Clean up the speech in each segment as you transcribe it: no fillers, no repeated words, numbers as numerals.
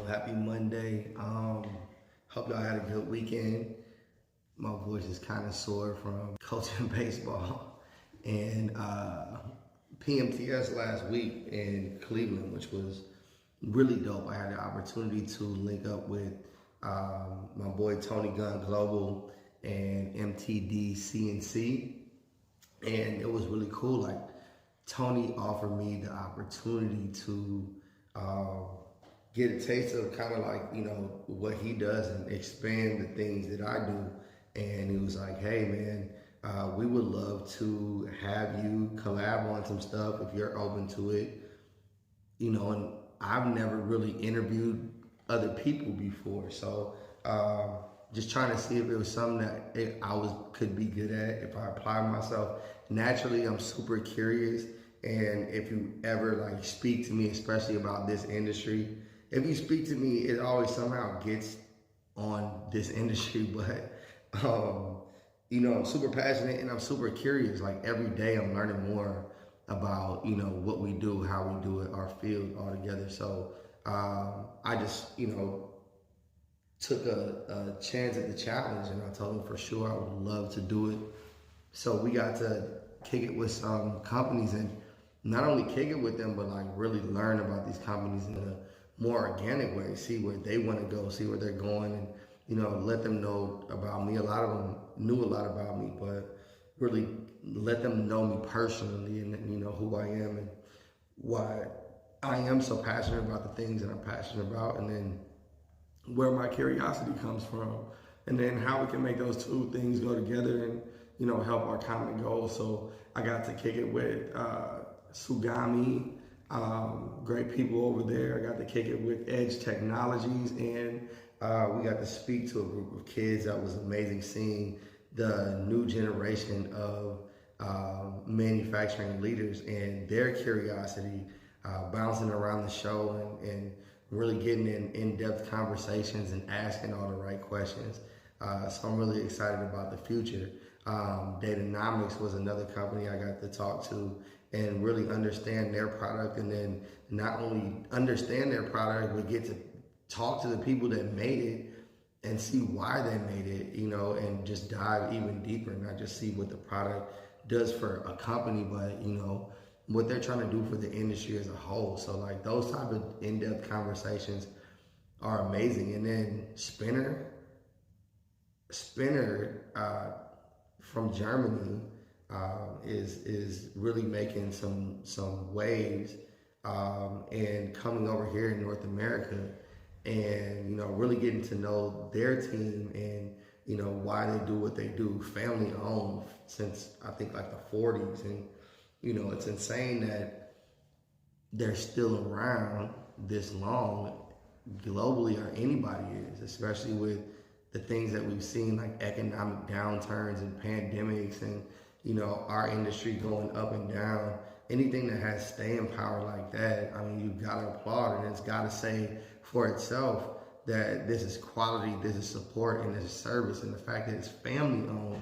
Happy Monday. Hope y'all had a good weekend. My voice is kind of sore from coaching baseball and PMTS last week in Cleveland, which was really dope. I had the opportunity to link up with my boy Tony Gunn Global and MTD CNC, and it was really cool. Like, Tony offered me the opportunity to get a taste of kind of like, what he does and expand the things that I do. And he was like, hey man, we would love to have you collab on some stuff if you're open to it. And I've never really interviewed other people before. So just trying to see if it was something that could be good at if I apply myself. Naturally, I'm super curious. And if you ever speak to me, especially about this industry, if you speak to me, it always somehow gets on this industry. But I'm super passionate and I'm super curious. Like, every day I'm learning more about, what we do, how we do it, our field altogether. So I just, took a chance at the challenge, and I told him for sure I would love to do it. So we got to kick it with some companies, and not only kick it with them, but really learn about these companies in a more organic way, see where they want to go, see where they're going, and let them know about me. A lot of them knew a lot about me, but really let them know me personally, and who I am and why I am so passionate about the things that I'm passionate about, and then where my curiosity comes from, and then how we can make those two things go together and help our common goals. So I got to kick it with Sugami, great people over there. I got to kick it with Edge Technologies, and we got to speak to a group of kids. That was amazing, seeing the new generation of manufacturing leaders and their curiosity bouncing around the show and really getting in-depth conversations and asking all the right questions. So I'm really excited about the future. Datanomics was another company I got to talk to and really understand their product, and then not only understand their product, but get to talk to the people that made it and see why they made it, and just dive even deeper, not just see what the product does for a company, but what they're trying to do for the industry as a whole. So those type of in-depth conversations are amazing. And then Spinner from Germany is really making some waves and coming over here in North America, and really getting to know their team and why they do what they do. Family owned since I think the 40s, and it's insane that they're still around this long globally, or anybody is, especially with the things that we've seen, like economic downturns and pandemics, and our industry going up and down. Anything that has staying power like that, I mean, you've got to applaud, and it's got to say for itself that this is quality, this is support, and this is service. And the fact that it's family owned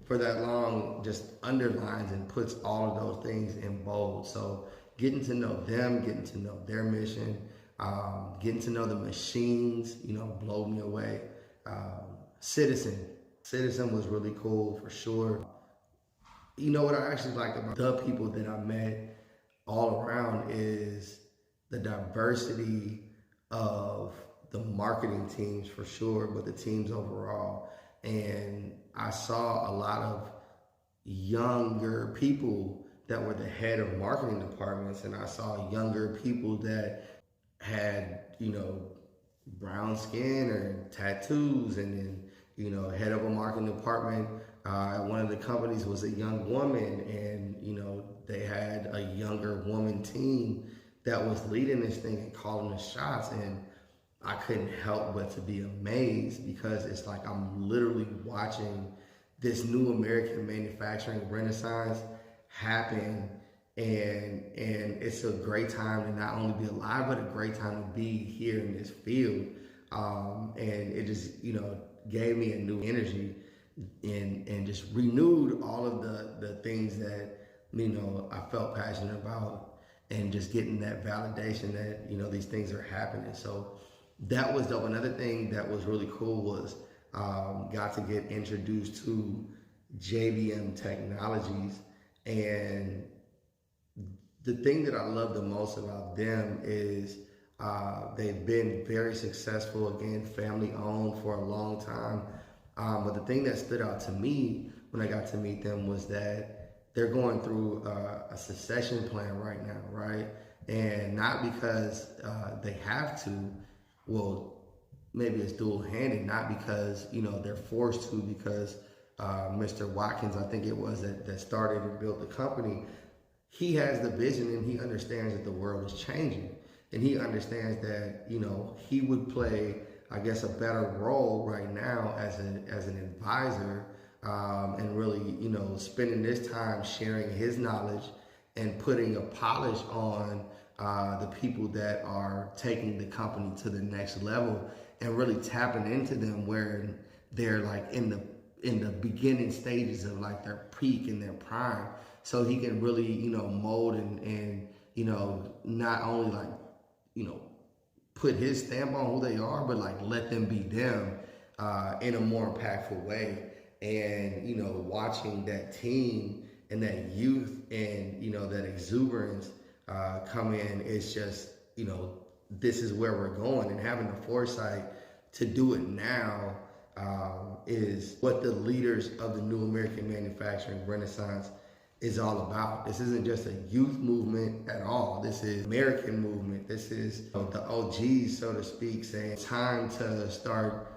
for that long just underlines and puts all of those things in bold. So getting to know them, getting to know their mission, getting to know the machines, blow me away. Citizen was really cool for sure. What I actually liked about the people that I met all around is the diversity of the marketing teams for sure, but the teams overall. And I saw a lot of younger people that were the head of marketing departments, and I saw younger people that had, brown skin or tattoos, and then, head of a marketing department. One of the companies was a young woman, and, they had a younger woman team that was leading this thing and calling the shots. And I couldn't help but to be amazed, because it's like I'm literally watching this new American manufacturing renaissance happen, and it's a great time to not only be alive, but a great time to be here in this field. And it just, gave me a new energy and just renewed all of the things that, I felt passionate about, and just getting that validation that, these things are happening. So that was dope. Another thing that was really cool was got to get introduced to JVM Technologies, and the thing that I love the most about them is they've been very successful, again, family owned for a long time. But the thing that stood out to me when I got to meet them was that they're going through a succession plan right now, right? And not because they have to, well, maybe it's dual-handed, not because, they're forced to, because Mr. Watkins, I think it was, that started and built the company. He has the vision and he understands that the world is changing. And he understands that, he would play, I guess, a better role right now as an advisor, and really, spending this time sharing his knowledge and putting a polish on the people that are taking the company to the next level, and really tapping into them where they're like in the beginning stages of like their peak and their prime. So he can really, mold and not only like, put his stamp on who they are, but like let them be them in a more impactful way. And, watching that team and that youth and, that exuberance come in, it's just, this is where we're going. And having the foresight to do it now is what the leaders of the new American manufacturing renaissance is all about. This isn't just a youth movement at all. This is American movement. This is the OGs, so to speak, saying time to start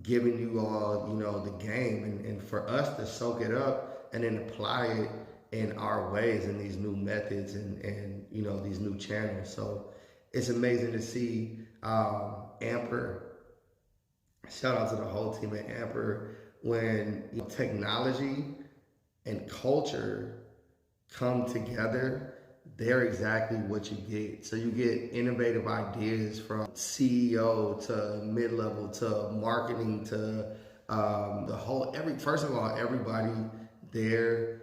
giving you all, the game, and for us to soak it up and then apply it in our ways, in these new methods and these new channels. So it's amazing to see Amper. Shout out to the whole team at Amper. When technology and culture come together, they're exactly what you get. So you get innovative ideas from CEO to mid-level to marketing to the whole, first of all, everybody there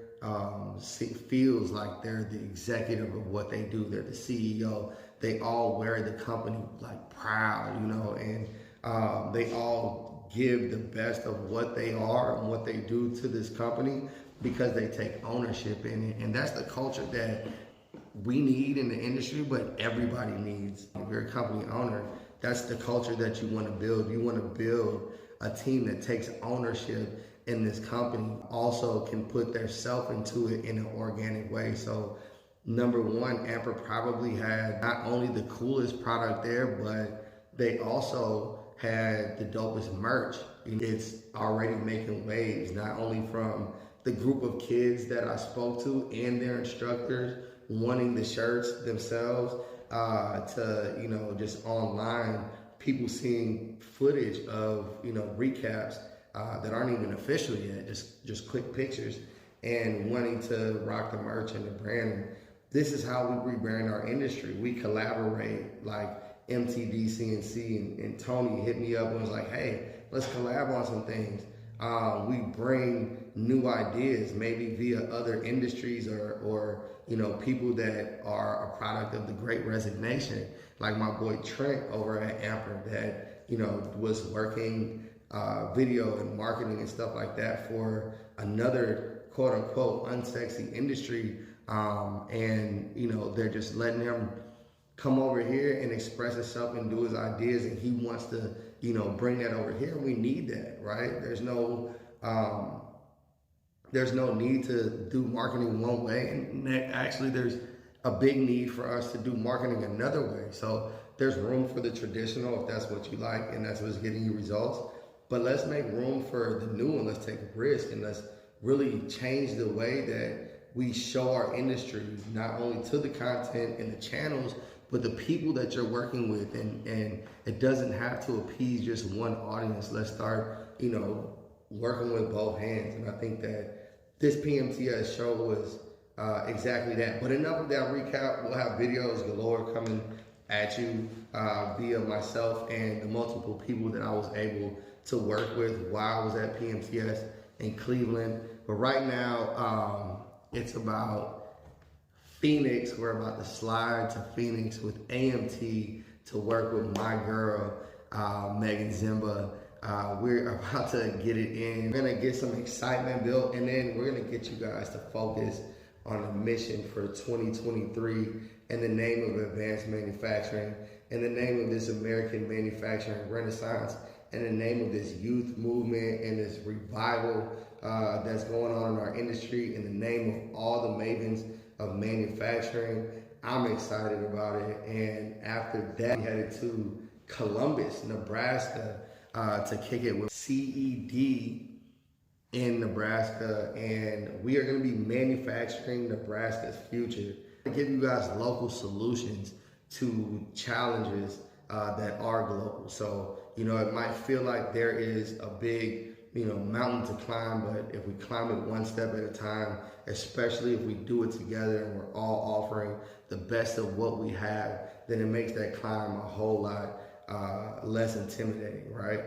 feels like they're the executive of what they do. They're the CEO. They all wear the company like proud, and they all give the best of what they are and what they do to this company because they take ownership in it. And that's the culture that we need in the industry, but everybody needs. If you're a company owner, that's the culture that you want to build. You want to build a team that takes ownership in this company, also can put their self into it in an organic way. So number one, Amper probably had not only the coolest product there, but they also had the dopest merch. It's already making waves, not only from the group of kids that I spoke to and their instructors wanting the shirts themselves, to, just online, people seeing footage of, recaps that aren't even official yet, just quick pictures, and wanting to rock the merch and the brand. And this is how we rebrand our industry. We collaborate, like MTD, CNC, and Tony hit me up and was like, hey, let's collab on some things. We bring new ideas, maybe via other industries or people that are a product of the Great Resignation, like my boy Trent over at Amper that, was working video and marketing and stuff like that for another quote unquote unsexy industry. And, they're just letting him come over here and express himself and do his ideas, and he wants to, bring that over here. We need that, right? There's no need to do marketing one way, and actually there's a big need for us to do marketing another way. So there's room for the traditional, if that's what you like and that's what's getting you results, but let's make room for the new one. Let's take a risk and let's really change the way that we show our industry, not only to the content and the channels, but the people that you're working with. And it doesn't have to appease just one audience. Let's start, working with both hands. And I think that this PMTS show was exactly that. But enough of that recap. We'll have videos galore coming at you via myself and the multiple people that I was able to work with while I was at PMTS in Cleveland. But right now, it's about Phoenix. We're about to slide to Phoenix with AMT to work with my girl, Megan Zimba. We're about to get it in. We're gonna get some excitement built, and then we're gonna get you guys to focus on the mission for 2023 in the name of advanced manufacturing, in the name of this American manufacturing renaissance, in the name of this youth movement and this revival that's going on in our industry, in the name of all the mavens of manufacturing. I'm excited about it. And after that, we headed to Columbus, Nebraska, to kick it with CED in Nebraska, and we are going to be manufacturing Nebraska's future. To give you guys local solutions to challenges that are global. So, it might feel like there is a big, mountain to climb, but if we climb it one step at a time, especially if we do it together and we're all offering the best of what we have, then it makes that climb a whole lot less intimidating, right?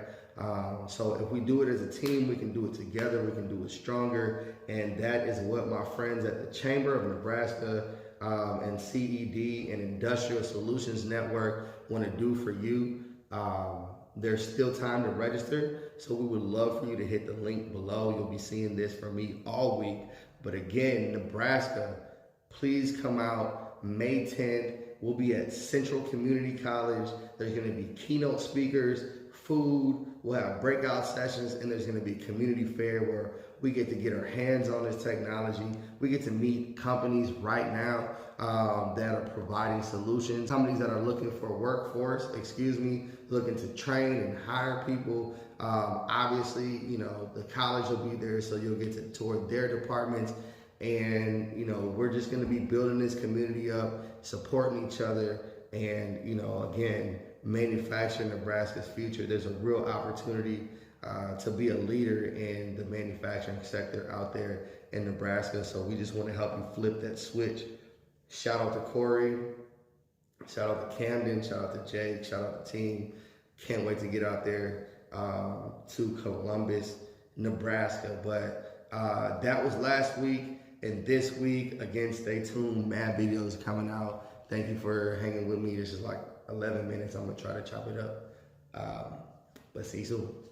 So if we do it as a team, we can do it together, we can do it stronger, and that is what my friends at the Chamber of Nebraska and CED and Industrial Solutions Network want to do for you. There's still time to register, so we would love for you to hit the link below. You'll be seeing this from me all week. But again, Nebraska, please come out May 10th. We'll be at Central Community College. There's going to be keynote speakers, food, we'll have breakout sessions, and there's going to be a community fair where we get to get our hands on this technology. We get to meet companies right now that are providing solutions, companies that are looking for a workforce, looking to train and hire people. Obviously, the college will be there, so you'll get to tour their departments. And, we're just going to be building this community up, supporting each other, and, again, manufacturing Nebraska's future. There's a real opportunity to be a leader in the manufacturing sector out there in Nebraska. So we just want to help you flip that switch. Shout out to Corey, shout out to Camden, shout out to Jake, shout out to the team. Can't wait to get out there to Columbus, Nebraska. But that was last week, and this week, again, stay tuned. Mad videos coming out. Thank you for hanging with me. This is like 11 minutes. I'm gonna try to chop it up. But see you soon.